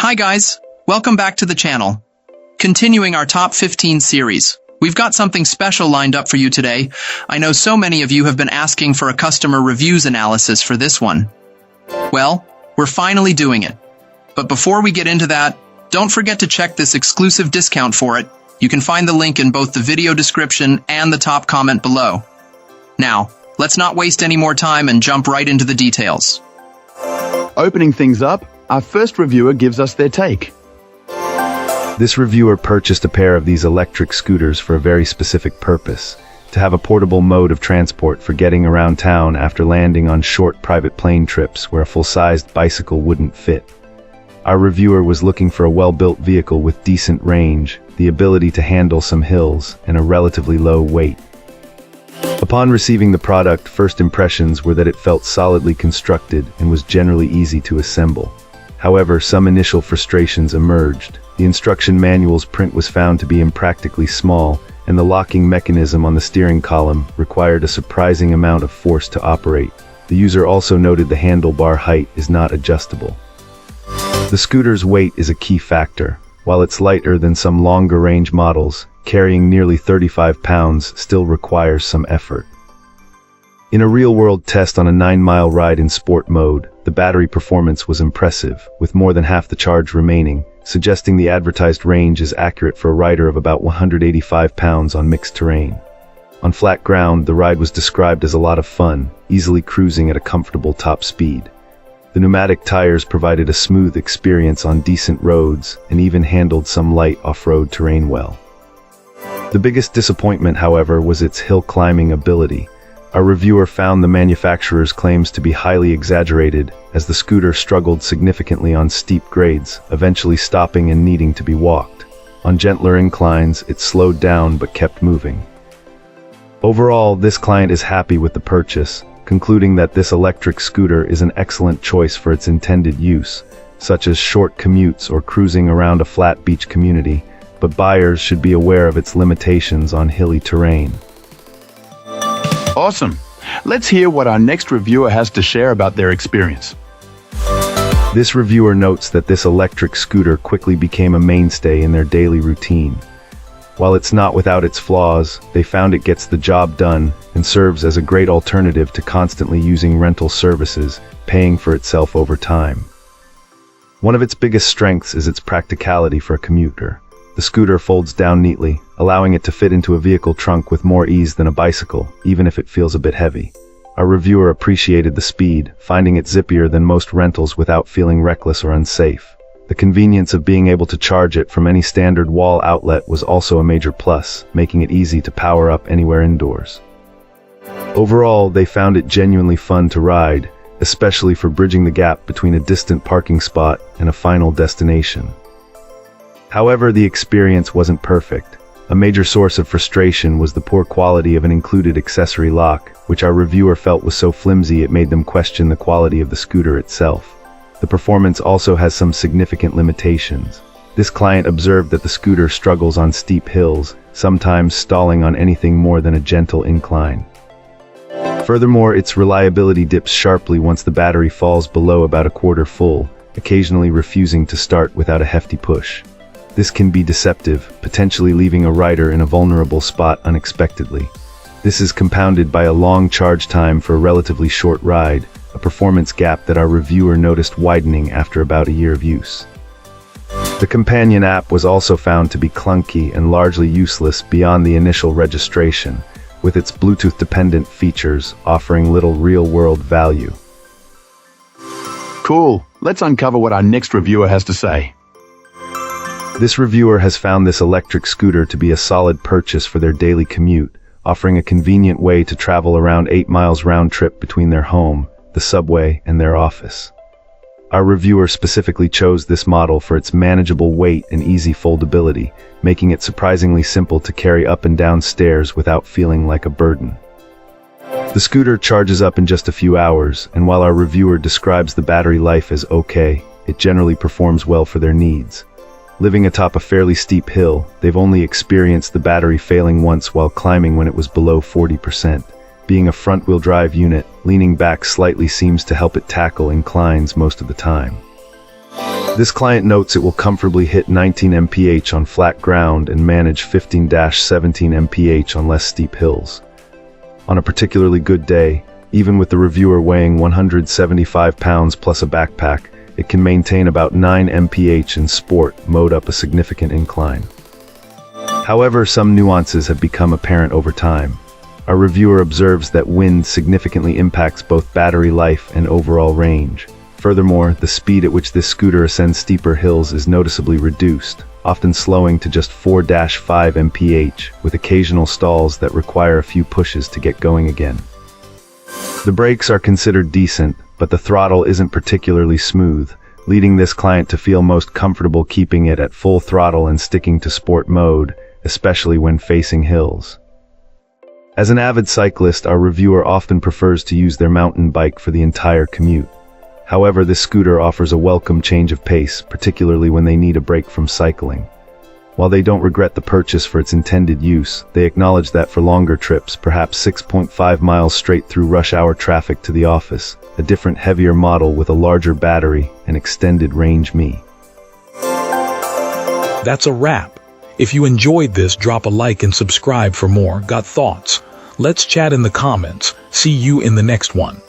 Hi guys, welcome back to the channel. Continuing our top 15 series, we've got something special lined up for you today. I know so many of you have been asking for a customer reviews analysis for this one. Well, we're finally doing it. But before we get into that, don't forget to check this exclusive discount for it. You can find the link in both the video description and the top comment below. Now, let's not waste any more time and jump right into the details. Opening things up, our first reviewer gives us their take. This reviewer purchased a pair of these electric scooters for a very specific purpose: to have a portable mode of transport for getting around town after landing on short private plane trips where a full-sized bicycle wouldn't fit. Our reviewer was looking for a well-built vehicle with decent range, the ability to handle some hills, and a relatively low weight. Upon receiving the product, first impressions were that it felt solidly constructed and was generally easy to assemble. However, some initial frustrations emerged. The instruction manual's print was found to be impractically small, and the locking mechanism on the steering column required a surprising amount of force to operate. The user also noted the handlebar height is not adjustable. The scooter's weight is a key factor. While it's lighter than some longer-range models, carrying nearly 35 pounds still requires some effort. In a real-world test on a 9-mile ride in sport mode, the battery performance was impressive, with more than half the charge remaining, suggesting the advertised range is accurate for a rider of about 185 pounds on mixed terrain. On flat ground, the ride was described as a lot of fun, easily cruising at a comfortable top speed. The pneumatic tires provided a smooth experience on decent roads and even handled some light off-road terrain well. The biggest disappointment, however, was its hill climbing ability. Our reviewer found the manufacturer's claims to be highly exaggerated, as the scooter struggled significantly on steep grades, eventually stopping and needing to be walked. On gentler inclines, it slowed down but kept moving. Overall, this client is happy with the purchase, concluding that this electric scooter is an excellent choice for its intended use, such as short commutes or cruising around a flat beach community, but buyers should be aware of its limitations on hilly terrain. Awesome. Let's hear what our next reviewer has to share about their experience. This reviewer notes that this electric scooter quickly became a mainstay in their daily routine. While it's not without its flaws, they found it gets the job done and serves as a great alternative to constantly using rental services, paying for itself over time. One of its biggest strengths is its practicality for a commuter. The scooter folds down neatly, allowing it to fit into a vehicle trunk with more ease than a bicycle, even if it feels a bit heavy. Our reviewer appreciated the speed, finding it zippier than most rentals without feeling reckless or unsafe. The convenience of being able to charge it from any standard wall outlet was also a major plus, making it easy to power up anywhere indoors. Overall, they found it genuinely fun to ride, especially for bridging the gap between a distant parking spot and a final destination. However, the experience wasn't perfect. A major source of frustration was the poor quality of an included accessory lock, which our reviewer felt was so flimsy it made them question the quality of the scooter itself. The performance also has some significant limitations. This client observed that the scooter struggles on steep hills, sometimes stalling on anything more than a gentle incline. Furthermore, its reliability dips sharply once the battery falls below about a quarter full, occasionally refusing to start without a hefty push. This can be deceptive, potentially leaving a rider in a vulnerable spot unexpectedly. This is compounded by a long charge time for a relatively short ride, a performance gap that our reviewer noticed widening after about a year of use. The companion app was also found to be clunky and largely useless beyond the initial registration, with its Bluetooth-dependent features offering little real-world value. Cool. Let's uncover what our next reviewer has to say. This reviewer has found this electric scooter to be a solid purchase for their daily commute, offering a convenient way to travel around 8 miles round trip between their home, the subway, and their office. Our reviewer specifically chose this model for its manageable weight and easy foldability, making it surprisingly simple to carry up and down stairs without feeling like a burden. The scooter charges up in just a few hours, and while our reviewer describes the battery life as okay, it generally performs well for their needs. Living atop a fairly steep hill, they've only experienced the battery failing once while climbing when it was below 40%. Being a front-wheel drive unit, leaning back slightly seems to help it tackle inclines most of the time. This client notes it will comfortably hit 19 mph on flat ground and manage 15-17 mph on less steep hills. On a particularly good day, even with the reviewer weighing 175 pounds plus a backpack, it can maintain about 9 mph in sport mode up a significant incline. However, some nuances have become apparent over time. Our reviewer observes that wind significantly impacts both battery life and overall range. Furthermore, the speed at which this scooter ascends steeper hills is noticeably reduced, often slowing to just 4-5 mph, with occasional stalls that require a few pushes to get going again. The brakes are considered decent, but the throttle isn't particularly smooth, leading this client to feel most comfortable keeping it at full throttle and sticking to sport mode, especially when facing hills. As an avid cyclist, our reviewer often prefers to use their mountain bike for the entire commute. However, this scooter offers a welcome change of pace, particularly when they need a break from cycling. While they don't regret the purchase for its intended use, they acknowledge that for longer trips, perhaps 6.5 miles straight through rush hour traffic to the office, a different heavier model with a larger battery and extended range me. That's a wrap. If you enjoyed this, drop a like and subscribe for more. Got thoughts? Let's chat in the comments. See you in the next one.